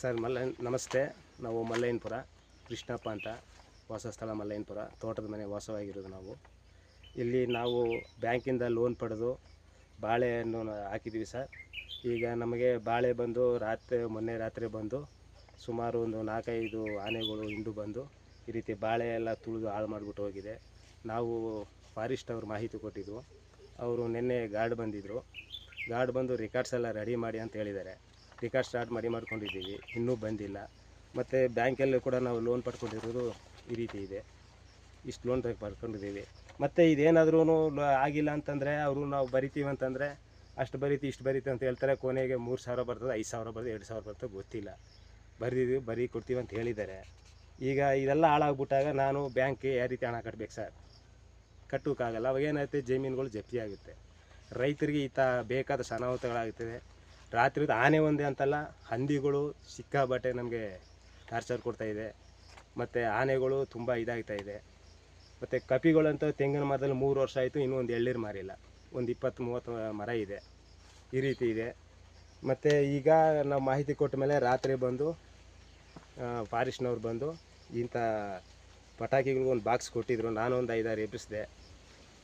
Sir ನಮಸ್ತೆ. ನಾವು ಮಲ್ಲಯ್ಯನಪುರ ಕೃಷ್ಣಪ್ಪ ಅಂತ, ವಾಸಸ್ಥಳ ಮಲ್ಲಯ್ಯನಪುರ, ತೋಟದ ಮನೆ ವಾಸವಾಗಿರೋದು ನಾವು. ಇಲ್ಲಿ ನಾವು ಬ್ಯಾಂಕಿಂದ ಲೋನ್ ಪಡೆದು ಬಾಳೆಹಣ್ಣು ಹಾಕಿದ್ದೀವಿ ಸರ್. ಈಗ ನಮಗೆ ಬಾಳೆ ಬಂದು ಮೊನ್ನೆ ರಾತ್ರಿ ಬಂದು ಸುಮಾರು ಒಂದು 4-5 ಆನೆಗಳು ಹಿಂಡು ಬಂದು ಈ ರೀತಿ ಬಾಳೆ ಎಲ್ಲ ತುಳಿದು ಹಾಳು ಮಾಡಿಬಿಟ್ಟು ಹೋಗಿದೆ. ನಾವು ಫಾರೆಸ್ಟ್ ಅವ್ರು ಮಾಹಿತಿ ಕೊಟ್ಟಿದ್ವು. ಅವರು ನಿನ್ನೆ ಗಾರ್ಡ್ ಬಂದಿದ್ದರು. ಗಾರ್ಡ್ ಬಂದು ರೆಕಾರ್ಡ್ಸ್ ಎಲ್ಲ ರೆಡಿ ಮಾಡಿ ಅಂತ ಹೇಳಿದ್ದಾರೆ. ರೆಕಾರ್ಡ್ ಸ್ಟಾರ್ಟ್ ಮಾಡ್ಕೊಂಡಿದ್ದೀವಿ, ಇನ್ನೂ ಬಂದಿಲ್ಲ. ಮತ್ತು ಬ್ಯಾಂಕಲ್ಲಿ ಕೂಡ ನಾವು ಲೋನ್ ಪಡ್ಕೊಂಡಿರೋದು ಈ ರೀತಿ ಇದೆ. ಇಷ್ಟು ಲೋನ್ ಪಡ್ಕೊಂಡಿದ್ದೀವಿ. ಮತ್ತು ಇದೇನಾದ್ರೂ ಆಗಿಲ್ಲ ಅಂತಂದರೆ ಅವರು ನಾವು ಬರಿತೀವಿ ಅಂತಂದರೆ ಅಷ್ಟು ಬರೀತಿ ಇಷ್ಟು ಬರೀತಿ ಅಂತ ಹೇಳ್ತಾರೆ. ಕೊನೆಗೆ 3,000 ಬರ್ತದೆ, 5,000 ಬರ್ತದೆ, 2,000 ಬರ್ತದೆ, ಗೊತ್ತಿಲ್ಲ. ಬರೀ ಕೊಡ್ತೀವಿ ಅಂತ ಹೇಳಿದ್ದಾರೆ. ಈಗ ಇದೆಲ್ಲ ಹಾಳಾಗ್ಬಿಟ್ಟಾಗ ನಾನು ಬ್ಯಾಂಕ್ಗೆ ಯಾವ ರೀತಿ ಹಣ ಕಟ್ಟಬೇಕು ಸರ್? ಕಟ್ಟೋಕ್ಕಾಗಲ್ಲ. ಅವಾಗೇನಾಗುತ್ತೆ, ಜಮೀನುಗಳು ಜಪ್ತಿ ಆಗುತ್ತೆ. ರೈತರಿಗೆ ಬೇಕಾದ ಅನಾಹುತಗಳಾಗುತ್ತದೆ. ರಾತ್ರಿ ಆನೆ ಒಂದೇ ಅಂತಲ್ಲ, ಹಂದಿಗಳು ಸಿಕ್ಕಾಬಟ್ಟೆ ನಮಗೆ ಟಾರ್ಚರ್ ಕೊಡ್ತಾಯಿದೆ. ಮತ್ತು ಆನೆಗಳು ತುಂಬ ಇದಾಗ್ತಾಯಿದೆ. ಮತ್ತು ಕಪಿಗಳಂತೂ ತೆಂಗಿನ ಮರದಲ್ಲಿ 3 ವರ್ಷ ಆಯಿತು, ಇನ್ನೂ ಒಂದು ಎಳ್ನೀರು ಮಾರಿಲ್ಲ. ಒಂದು 20-30 ಮರ ಇದೆ. ಈ ರೀತಿ ಇದೆ. ಮತ್ತು ಈಗ ನಾವು ಮಾಹಿತಿ ಕೊಟ್ಟ ಮೇಲೆ ರಾತ್ರಿ ಬಂದು ಫಾರೆಸ್ಟ್ನವ್ರು ಬಂದು ಇಂಥ ಪಟಾಕಿಗಳಿಗೂ ಒಂದು ಬಾಕ್ಸ್ ಕೊಟ್ಟಿದ್ರು. ನಾನು ಒಂದು 5-6 ಎಬ್ಬಿಸಿದೆ.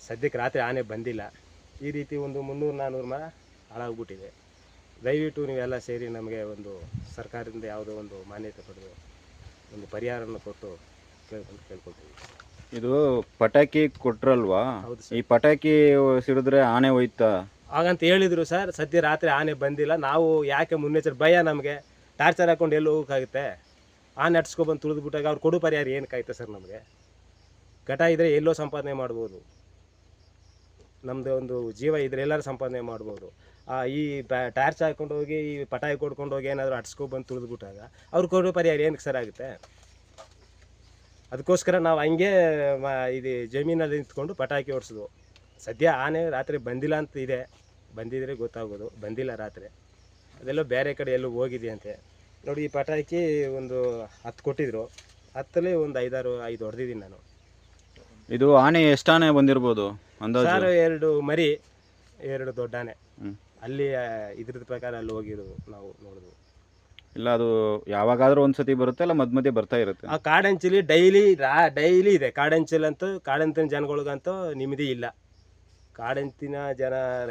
ಸದ್ಯಕ್ಕೆ ರಾತ್ರಿ ಆನೆ ಬಂದಿಲ್ಲ. ಈ ರೀತಿ ಒಂದು 300-400 ಮರ ಹಾಳಾಗ್ಬಿಟ್ಟಿದೆ. ದಯವಿಟ್ಟು ನೀವೆಲ್ಲ ಸೇರಿ ನಮಗೆ ಒಂದು ಸರ್ಕಾರದಿಂದ ಯಾವುದೋ ಒಂದು ಮಾನ್ಯತೆ ಪಡೆದು ಒಂದು ಪರಿಹಾರವನ್ನು ಕೊಟ್ಟು ಕೇಳ್ಕೊಳ್ತೀವಿ. ಇದು ಪಟಾಕಿ ಕೊಟ್ರಲ್ವಾ? ಈ ಪಟಾಕಿ ಸಿಡಿದ್ರೆ ಆನೆ ಹೋಯ್ತಾ ಹಾಗಂತ ಹೇಳಿದರು ಸರ್. ಸದ್ಯ ರಾತ್ರಿ ಆನೆ ಬಂದಿಲ್ಲ. ನಾವು ಯಾಕೆ ಮುನ್ನೆಚ್ಚರಿಕೆ, ಭಯ ನಮಗೆ. ಟಾರ್ಚರ್ ಹಾಕೊಂಡು ಎಲ್ಲಿ ಹೋಗೋಕ್ಕಾಗುತ್ತೆ? ಆನೆ ನಡ್ಸ್ಕೊಬಂದು ತುಳಿದ್ಬಿಟ್ಟಾಗ ಅವ್ರು ಕೊಡು ಪರಿಹಾರ ಏನಕ್ಕಾಯ್ತು ಸರ್? ನಮಗೆ ಘಟ ಇದ್ದರೆ ಎಲ್ಲೋ ಸಂಪಾದನೆ ಮಾಡ್ಬೋದು. ನಮ್ಮದು ಒಂದು ಜೀವ ಇದ್ರೆ ಎಲ್ಲರೂ ಸಂಪಾದನೆ ಮಾಡ್ಬೋದು. ಈ ಟಾರ್ಚ್ ಹಾಕ್ಕೊಂಡು ಹೋಗಿ ಈ ಪಟಾಕಿ ಕೊಡ್ಕೊಂಡು ಹೋಗಿ ಏನಾದರೂ ಅಟ್ಸ್ಕೊಬಂದು ತುಳಿದ್ಬಿಟ್ಟಾಗ ಅವ್ರು ಕೊಡೋ ಪರಿಹಾರ ಏನಕ್ಕೆ ಸರ್ ಆಗುತ್ತೆ? ಅದಕ್ಕೋಸ್ಕರ ನಾವು ಹಂಗೆ ಇದು ಜಮೀನಲ್ಲಿ ನಿಂತ್ಕೊಂಡು ಪಟಾಕಿ ಓಡಿಸೋದು. ಸದ್ಯ ಆನೆ ರಾತ್ರಿ ಬಂದಿಲ್ಲ ಅಂತ ಇದೆ. ಬಂದಿದ್ರೆ ಗೊತ್ತಾಗೋದು. ಬಂದಿಲ್ಲ ರಾತ್ರಿ. ಅದೆಲ್ಲೋ ಬೇರೆ ಕಡೆ ಎಲ್ಲೂ ಹೋಗಿದೆಯಂತೆ. ನೋಡಿ, ಈ ಪಟಾಕಿ ಒಂದು 10 ಕೊಟ್ಟಿದ್ರು. 10ಲ್ಲಿ ಒಂದು 5 ಹೊಡೆದಿದ್ದೀನಿ ನಾನು. ಇದು ಆನೆ ಎಷ್ಟು ಆನೆ ಬಂದಿರ್ಬೋದು ಅಂದಾಜು? ಸರ್ 2 ಮರಿ, 2 ದೊಡ್ಡ ಆನೆ. ಅಲ್ಲಿ ಇದ್ರದ್ದು ಪ್ರಕಾರ ಅಲ್ಲಿ ಹೋಗಿರೋದು ನಾವು ನೋಡಿದ್ವು. ಇಲ್ಲ, ಅದು ಯಾವಾಗಾದ್ರೂ ಒಂದ್ಸತಿ ಬರುತ್ತೆ, ಅಲ್ಲ ಮಧ್ಯೆ ಬರ್ತಾ ಇರುತ್ತೆ? ಆ ಕಾಡಂಚಲಿ ಡೈಲಿ ಇದೆ. ಕಾಡಂಚಲಂತೂ ಕಾಡಂತಿನ ಜನಗಳಿಗಂತೂ ನೆಮ್ಮದಿ ಇಲ್ಲ. ಕಾಡಂತಿನ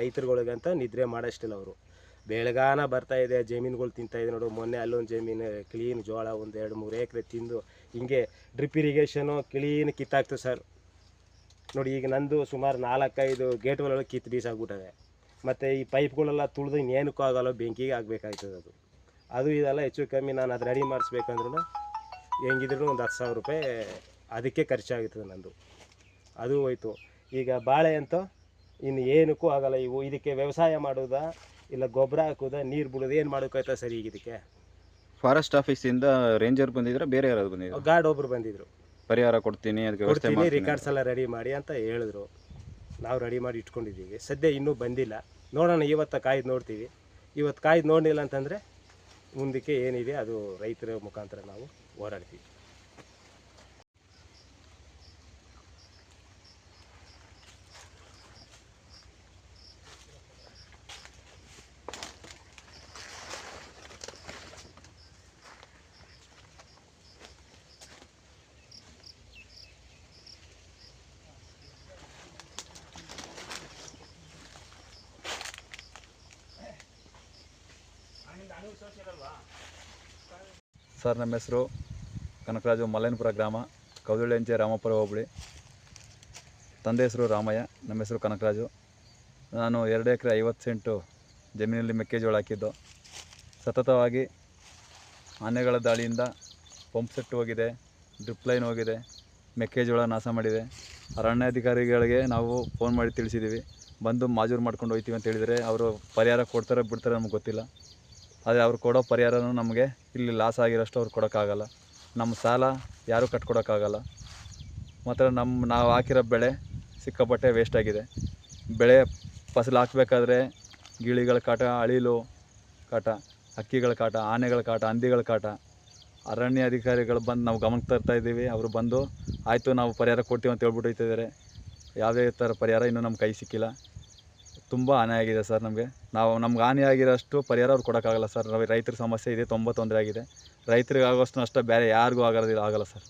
ರೈತರುಗಳಿಗಂತೂ ನಿದ್ರೆ ಮಾಡೋಷ್ಟಿಲ್ಲ ಅವರು. ಬೆಳಗಾನ ಬರ್ತಾ ಇದೆ, ಜಮೀನುಗಳು ತಿಂತಾಯಿದೆ. ನೋಡು, ಮೊನ್ನೆ ಅಲ್ಲೊಂದು ಜಮೀನು ಕ್ಲೀನ್ ಜೋಳ ಒಂದು 2-3 ಎಕರೆ ತಿಂದು ಹಿಂಗೆ ಡ್ರಿಪ್ ಇರಿಗೇಷನು ಕ್ಲೀನ್ ಕಿತ್ತಾಕ್ತು ಸರ್. ನೋಡಿ, ಈಗ ನಂದು ಸುಮಾರು 4-5 ಗೇಟ್ಗಳೆಲ್ಲ ಕಿತ್ತು ಬೀಸಾಗ್ಬಿಟ್ಟವೆ. ಮತ್ತು ಈ ಪೈಪ್ಗಳೆಲ್ಲ ತುಳಿದು ಇನ್ನೇನಕ್ಕೂ ಆಗೋಲ್ಲ, ಬೆಂಕಿಗೆ ಆಗಬೇಕಾಯ್ತದೆ. ಅದು ಇದೆಲ್ಲ ಹೆಚ್ಚು ಕಮ್ಮಿ ನಾನು ಅದು ರೆಡಿ ಮಾಡಿಸ್ಬೇಕಂದ್ರೂ ಹೆಂಗಿದ್ರು ಒಂದು 10,000 ರೂಪಾಯಿ ಅದಕ್ಕೆ ಖರ್ಚಾಗುತ್ತದೆ ನಂದು. ಅದು ಹೋಯ್ತು. ಈಗ ಬಾಳೆ ಅಂತೂ ಇನ್ನು ಏನಕ್ಕೂ ಆಗೋಲ್ಲ. ಇದಕ್ಕೆ ವ್ಯವಸಾಯ ಮಾಡೋದಾ ಇಲ್ಲ ಗೊಬ್ಬರ ಹಾಕೋದಾ, ನೀರು ಬಿಡೋದು, ಏನು ಮಾಡೋಕ್ಕಾಯ್ತದೆ ಸರಿ? ಈಗ ಇದಕ್ಕೆ ಫಾರೆಸ್ಟ್ ಆಫೀಸಿಂದ ರೇಂಜರ್ ಬಂದಿದ್ರೆ ಬೇರೆ ಯಾರಾದ್ರು ಬಂದಿದ್ರು? ಗಾರ್ಡ್ ಒಬ್ರು ಬಂದಿದ್ರು. ಪರಿಹಾರ ಕೊಡ್ತೀನಿ, ಅದಕ್ಕೆ ವ್ಯವಸ್ಥೆ ಮಾಡ್ತೀನಿ, ರಿಕಾರ್ಡ್ಸ್ ಎಲ್ಲ ರೆಡಿ ಮಾಡಿ ಅಂತ ಹೇಳಿದ್ರು. ನಾವು ರೆಡಿ ಮಾಡಿ ಇಟ್ಕೊಂಡಿದ್ದೀವಿ. ಸದ್ಯ ಇನ್ನೂ ಬಂದಿಲ್ಲ. ನೋಡೋಣ, ಇವತ್ತು ಕಾಯ್ದು ನೋಡ್ತೀವಿ. ಇವತ್ತು ಕಾಯ್ದು ನೋಡಲಿಲ್ಲ ಅಂತಂದರೆ ಮುಂದಕ್ಕೆ ಏನಿದೆ ಅದು ರೈತರ ಮುಖಾಂತರ ನಾವು ಹೋರಾಡ್ತೀವಿ. ಸರ್, ನಮ್ಮ ಹೆಸರು ಕನಕರಾಜು, ಮಲ್ಲಯ್ಯನಪುರ ಗ್ರಾಮ, ಕೌದಳ್ಳಿ ರಾಮಪುರ ಹೋಬಳಿ. ತಂದೆ ಹೆಸರು ರಾಮಯ್ಯ, ನಮ್ಮ ಹೆಸರು ಕನಕರಾಜು. ನಾನು 2 ಎಕರೆ 50 ಸೆಂಟು ಜಮೀನಲ್ಲಿ ಮೆಕ್ಕೆಜೋಳ ಹಾಕಿದ್ದು. ಸತತವಾಗಿ ಆನೆಗಳ ದಾಳಿಯಿಂದ ಪಂಪ್ ಸೆಟ್ ಹೋಗಿದೆ, ಡ್ರಿಪ್ ಲೈನ್ ಹೋಗಿದೆ, ಮೆಕ್ಕೆಜೋಳ ನಾಶ ಮಾಡಿದೆ. ಅರಣ್ಯಾಧಿಕಾರಿಗಳಿಗೆ ನಾವು ಫೋನ್ ಮಾಡಿ ತಿಳಿಸಿದ್ದೀವಿ. ಬಂದು ಮಾಜೂರು ಮಾಡ್ಕೊಂಡು ಹೋಗ್ತೀವಿ ಅಂತ ಹೇಳಿದರೆ ಅವರು ಪರಿಹಾರ ಕೊಡ್ತಾರೆ ಬಿಡ್ತಾರೆ ನಮ್ಗೆ ಗೊತ್ತಿಲ್ಲ. ಆದರೆ ಅವ್ರು ಕೊಡೋ ಪರಿಹಾರನೂ ನಮಗೆ ಇಲ್ಲಿ ಲಾಸ್ ಆಗಿರೋಷ್ಟು ಅವ್ರು ಕೊಡೋಕ್ಕಾಗಲ್ಲ. ನಮ್ಮ ಸಾಲ ಯಾರೂ ಕಟ್ಕೊಡೋಕ್ಕಾಗಲ್ಲ. ಮತ್ತು ನಾವು ಹಾಕಿರೋ ಬೆಳೆ ಸಿಕ್ಕಾಪಟ್ಟೆ ವೇಸ್ಟ್ ಆಗಿದೆ. ಬೆಳೆ ಫಸಲು ಹಾಕಬೇಕಾದ್ರೆ ಗಿಳಿಗಳ ಕಾಟ, ಅಳಿಲು ಕಾಟ, ಹಕ್ಕಿಗಳ ಕಾಟ, ಆನೆಗಳ ಕಾಟ, ಹಂದಿಗಳ ಕಾಟ. ಅರಣ್ಯ ಅಧಿಕಾರಿಗಳು ಬಂದು ನಾವು ಗಮನಕ್ಕೆ ತರ್ತಾಯಿದ್ದೀವಿ. ಅವರು ಬಂದು ಆಯಿತು ನಾವು ಪರಿಹಾರ ಕೊಡ್ತೀವಿ ಅಂತ ಹೇಳ್ಬಿಟ್ಟು ಹೋಗ್ತಿದ್ದಾರೆ. ಯಾವುದೇ ಥರ ಪರಿಹಾರ ಇನ್ನೂ ನಮ್ಮ ಕೈ ಸಿಕ್ಕಿಲ್ಲ. ತುಂಬ ಹಾನಿ ಆಗಿದೆ ಸರ್ ನಮಗೆ. ನಮ್ಗೆ ಹಾನಿ ಆಗಿರೋಷ್ಟು ಪರಿಹಾರ ಅವ್ರು ಕೊಡೋಕ್ಕಾಗಲ್ಲ ಸರ್. ರೈತರ ಸಮಸ್ಯೆ ಇದೆ, ತುಂಬ ತೊಂದರೆ ಆಗಿದೆ. ರೈತರಿಗೆ ಆಗೋಷ್ಟು ನಷ್ಟ ಬೇರೆ ಯಾರಿಗೂ ಆಗಲ್ಲ ಸರ್.